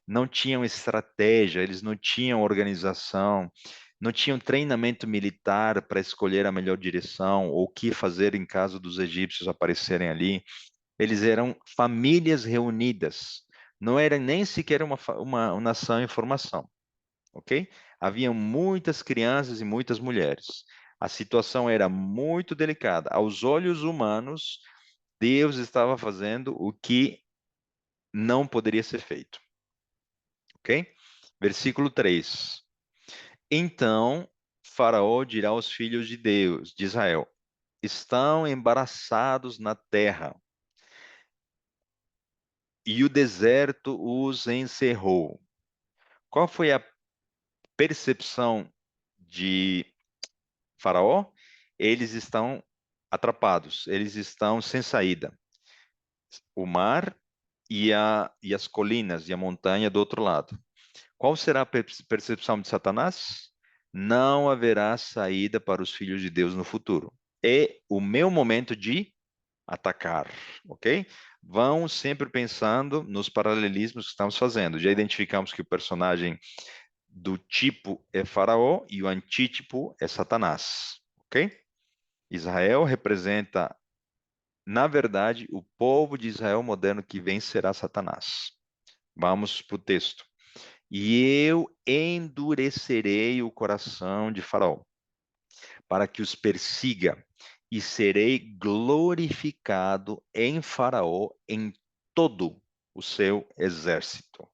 Não tinham estratégia, eles não tinham organização, não tinham treinamento militar para escolher a melhor direção ou o que fazer em caso dos egípcios aparecerem ali. Eles eram famílias reunidas, não era nem sequer uma nação em formação, ok? Havia muitas crianças e muitas mulheres. A situação era muito delicada. Aos olhos humanos, Deus estava fazendo o que não poderia ser feito, ok? Versículo 3. Então Faraó dirá aos filhos de Deus, de Israel: estão embaraçados na terra, e o deserto os encerrou. Qual foi a percepção de Faraó? Eles estão atrapados, eles estão sem saída. O mar e as colinas e a montanha do outro lado. Qual será a percepção de Satanás? Não haverá saída para os filhos de Deus no futuro. É o meu momento de atacar, ok? Vão sempre pensando nos paralelismos que estamos fazendo. Já identificamos que o personagem do tipo é Faraó e o antítipo é Satanás, ok? Israel representa, na verdade, o povo de Israel moderno que vencerá Satanás. Vamos para o texto. E eu endurecerei o coração de Faraó, para que os persiga, e serei glorificado em Faraó, em todo o seu exército.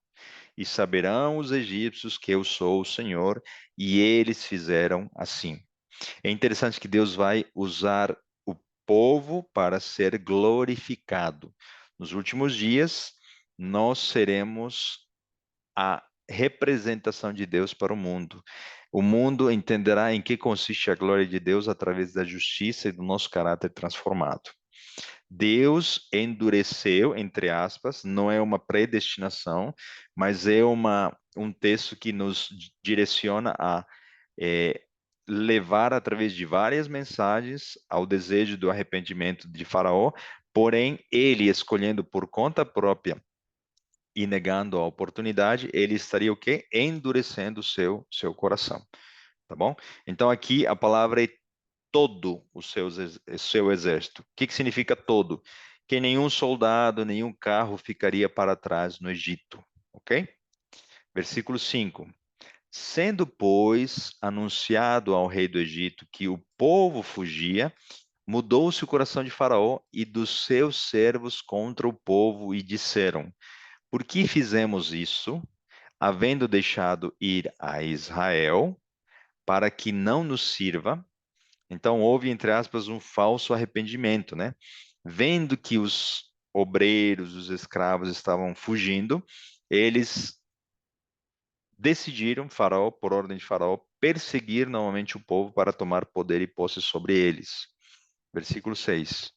E saberão os egípcios que eu sou o Senhor, e eles fizeram assim. É interessante que Deus vai usar o povo para ser glorificado. Nos últimos dias, nós seremos a representação de Deus para o mundo. O mundo entenderá em que consiste a glória de Deus através da justiça e do nosso caráter transformado. Deus endureceu, entre aspas, não é uma predestinação, mas é um texto que nos direciona a é, levar através de várias mensagens ao desejo do arrependimento de Faraó, porém, ele escolhendo por conta própria e negando a oportunidade, ele estaria o quê? Endurecendo o seu coração, tá bom? Então aqui a palavra é todo o seu exército. O que significa todo? Que nenhum soldado, nenhum carro ficaria para trás no Egito, ok? Versículo 5. Sendo, pois, anunciado ao rei do Egito que o povo fugia, mudou-se o coração de Faraó e dos seus servos contra o povo e disseram: por que fizemos isso, havendo deixado ir a Israel, para que não nos sirva? Então houve, entre aspas, um falso arrependimento, né? Vendo que os obreiros, os escravos estavam fugindo, eles decidiram, Faraó, por ordem de Faraó, perseguir novamente o povo para tomar poder e posse sobre eles. Versículo 6.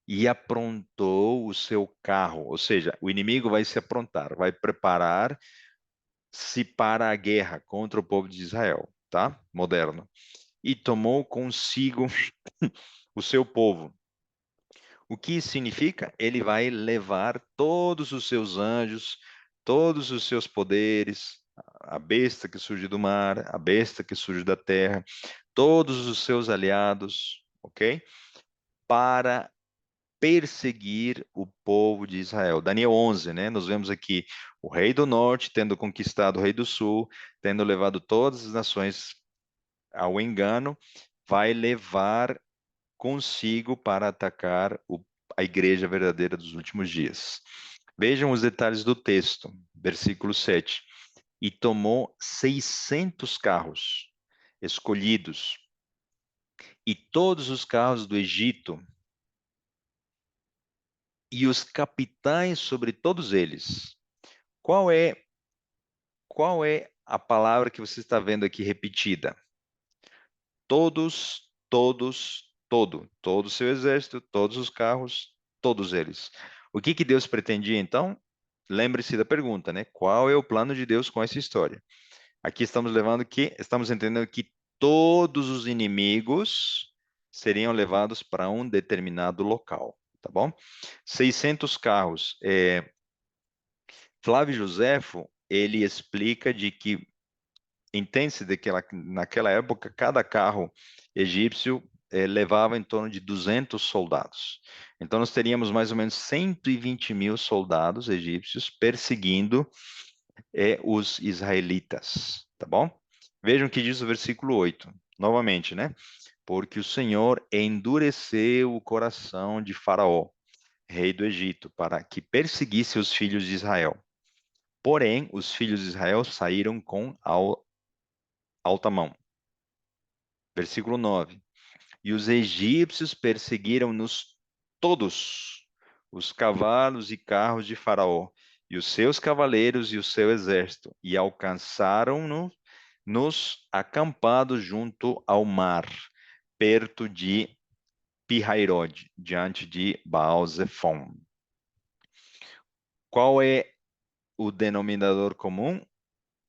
E aprontou o seu carro, ou seja, o inimigo vai se aprontar, vai preparar-se para a guerra contra o povo de Israel, tá? Moderno. E tomou consigo o seu povo. O que isso significa? Ele vai levar todos os seus anjos, todos os seus poderes, a besta que surge do mar, a besta que surge da terra, todos os seus aliados, ok? Para perseguir o povo de Israel. Daniel 11, né? Nós vemos aqui o rei do norte tendo conquistado o rei do sul, tendo levado todas as nações ao engano, vai levar consigo para atacar a igreja verdadeira dos últimos dias. Vejam os detalhes do texto, versículo 7. E tomou 600 carros escolhidos, e todos os carros do Egito, e os capitães sobre todos eles. Qual é, qual é a palavra que você está vendo aqui repetida? Todos, todos, todo o seu exército, todos os carros, todos eles. O que que Deus pretendia então? Lembre-se da pergunta, né? Qual é o plano de Deus com essa história? Aqui estamos entendendo que todos os inimigos seriam levados para um determinado local, tá bom? 600 carros. Flávio Josefo, ele explica de que entende-se de que naquela época cada carro egípcio levava em torno de 200 soldados. Então nós teríamos mais ou menos 120 mil soldados egípcios perseguindo os israelitas, tá bom? Vejam o que diz o versículo 8, novamente, né? Porque o Senhor endureceu o coração de Faraó, rei do Egito, para que perseguisse os filhos de Israel. Porém, os filhos de Israel saíram com alta mão. Versículo 9. E os egípcios perseguiram-nos todos, os cavalos e carros de Faraó, e os seus cavaleiros e o seu exército, e alcançaram-nos acampados junto ao mar, perto de Pirhairode, diante de Baal-Zefon. Qual é o denominador comum?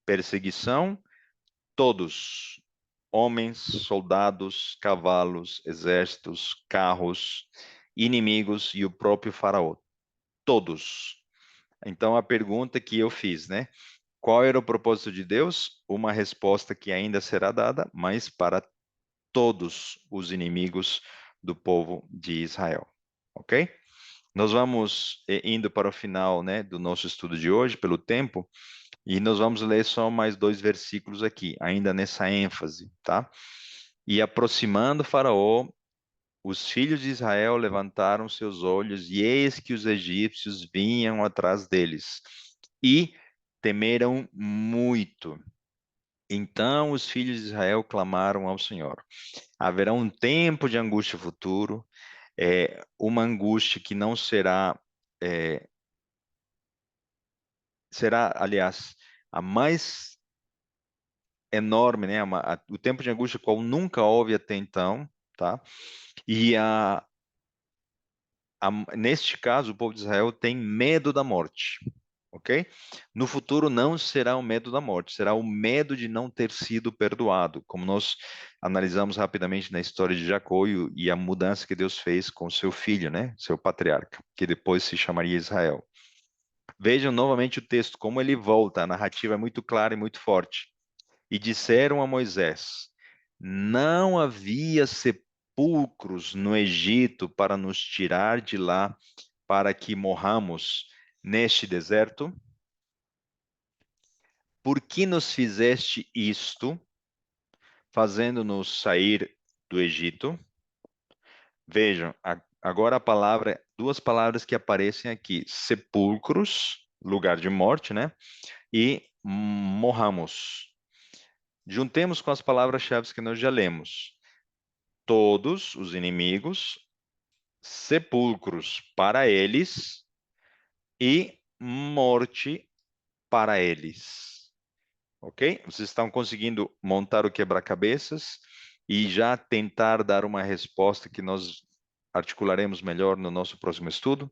Perseguição, todos. Homens, soldados, cavalos, exércitos, carros, inimigos e o próprio faraó. Todos. Então, a pergunta que eu fiz, né? Qual era o propósito de Deus? Uma resposta que ainda será dada, mas para todos os inimigos do povo de Israel. Ok? Nós vamos indo para o final, né, do nosso estudo de hoje, pelo tempo, e nós vamos ler só mais 2 versículos aqui, ainda nessa ênfase, tá? E aproximando Faraó, os filhos de Israel levantaram seus olhos, e eis que os egípcios vinham atrás deles, e temeram muito. Então os filhos de Israel clamaram ao Senhor. Haverá um tempo de angústia futuro, uma angústia que não será, será, aliás, a mais enorme, né? O tempo de angústia qual nunca houve até então, tá? E neste caso, o povo de Israel tem medo da morte, ok? No futuro não será o medo da morte, será o medo de não ter sido perdoado, como nós analisamos rapidamente na história de Jacó e a mudança que Deus fez com seu filho, né? Seu patriarca, que depois se chamaria Israel. Vejam novamente o texto, como ele volta, a narrativa é muito clara e muito forte. E disseram a Moisés: não havia sepulcros no Egito para nos tirar de lá, para que morramos neste deserto? Por que nos fizeste isto, fazendo-nos sair do Egito? Vejam, agora duas palavras que aparecem aqui: sepulcros, lugar de morte, né? E morramos. Juntemos com as palavras-chave que nós já lemos. Todos os inimigos, sepulcros para eles e morte para eles. Ok? Vocês estão conseguindo montar o quebra-cabeças e já tentar dar uma resposta que nós articularemos melhor no nosso próximo estudo?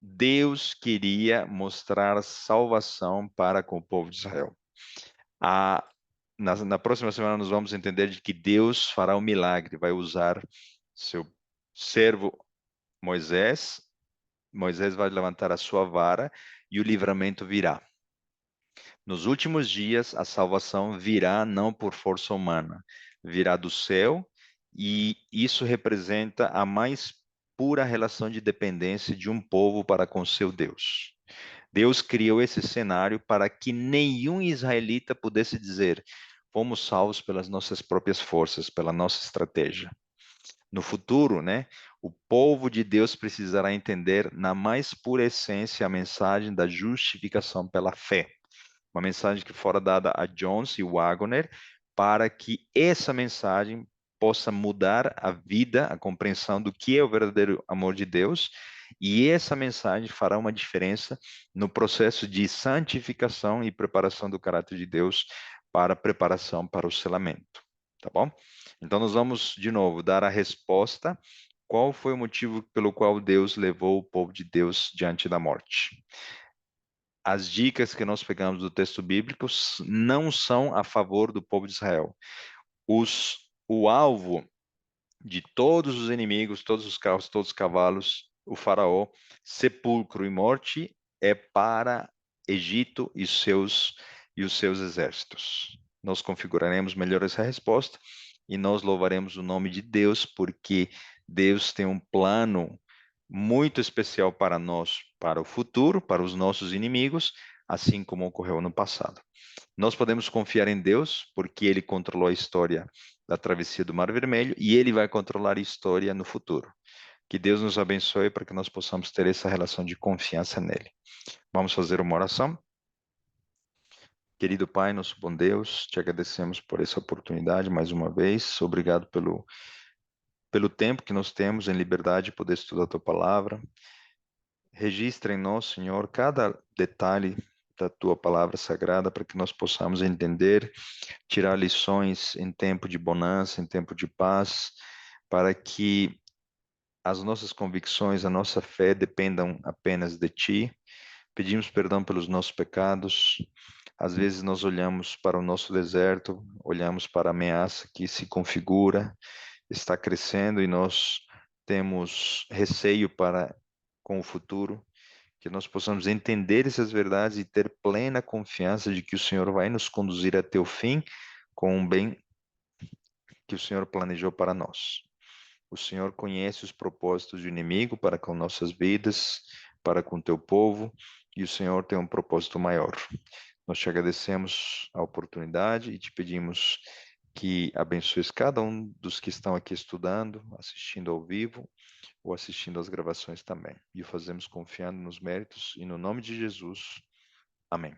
Deus queria mostrar salvação para com o povo de Israel. Na próxima semana nós vamos entender de que Deus fará um milagre, vai usar seu servo Moisés. Moisés vai levantar a sua vara e o livramento virá. Nos últimos dias, a salvação virá não por força humana, virá do céu, e isso representa a mais pura relação de dependência de um povo para com seu Deus. Deus criou esse cenário para que nenhum israelita pudesse dizer: fomos salvos pelas nossas próprias forças, pela nossa estratégia. No futuro, né, o povo de Deus precisará entender na mais pura essência a mensagem da justificação pela fé. Uma mensagem que fora dada a Jones e Wagner para que essa mensagem possa mudar a vida, a compreensão do que é o verdadeiro amor de Deus, e essa mensagem fará uma diferença no processo de santificação e preparação do caráter de Deus para a preparação para o selamento, tá bom? Então nós vamos de novo dar a resposta. Qual foi o motivo pelo qual Deus levou o povo de Deus diante da morte? As dicas que nós pegamos do texto bíblico não são a favor do povo de Israel. O alvo de todos os inimigos, todos os carros, todos os cavalos, o faraó, sepulcro e morte, é para Egito e os seus exércitos. Nós configuraremos melhor essa resposta e nós louvaremos o nome de Deus, porque Deus tem um plano muito especial para nós, para o futuro, para os nossos inimigos, assim como ocorreu no passado. Nós podemos confiar em Deus, porque Ele controlou a história da travessia do Mar Vermelho e Ele vai controlar a história no futuro. Que Deus nos abençoe para que nós possamos ter essa relação de confiança nele. Vamos fazer uma oração? Querido Pai, nosso bom Deus, te agradecemos por essa oportunidade mais uma vez. Obrigado pelo tempo que nós temos em liberdade de poder estudar a tua palavra. Registra em nós, Senhor, cada detalhe da tua palavra sagrada para que nós possamos entender, tirar lições em tempo de bonança, em tempo de paz, para que as nossas convicções, a nossa fé dependam apenas de ti. Pedimos perdão pelos nossos pecados. Às vezes nós olhamos para o nosso deserto, olhamos para a ameaça que se configura, está crescendo e nós temos receio para com o futuro, que nós possamos entender essas verdades e ter plena confiança de que o Senhor vai nos conduzir até o fim com o bem que o Senhor planejou para nós. O Senhor conhece os propósitos do inimigo para com nossas vidas, para com teu povo, e o Senhor tem um propósito maior. Nós te agradecemos a oportunidade e te pedimos que abençoes cada um dos que estão aqui estudando, assistindo ao vivo ou assistindo às gravações também. E o fazemos confiando nos méritos e no nome de Jesus. Amém.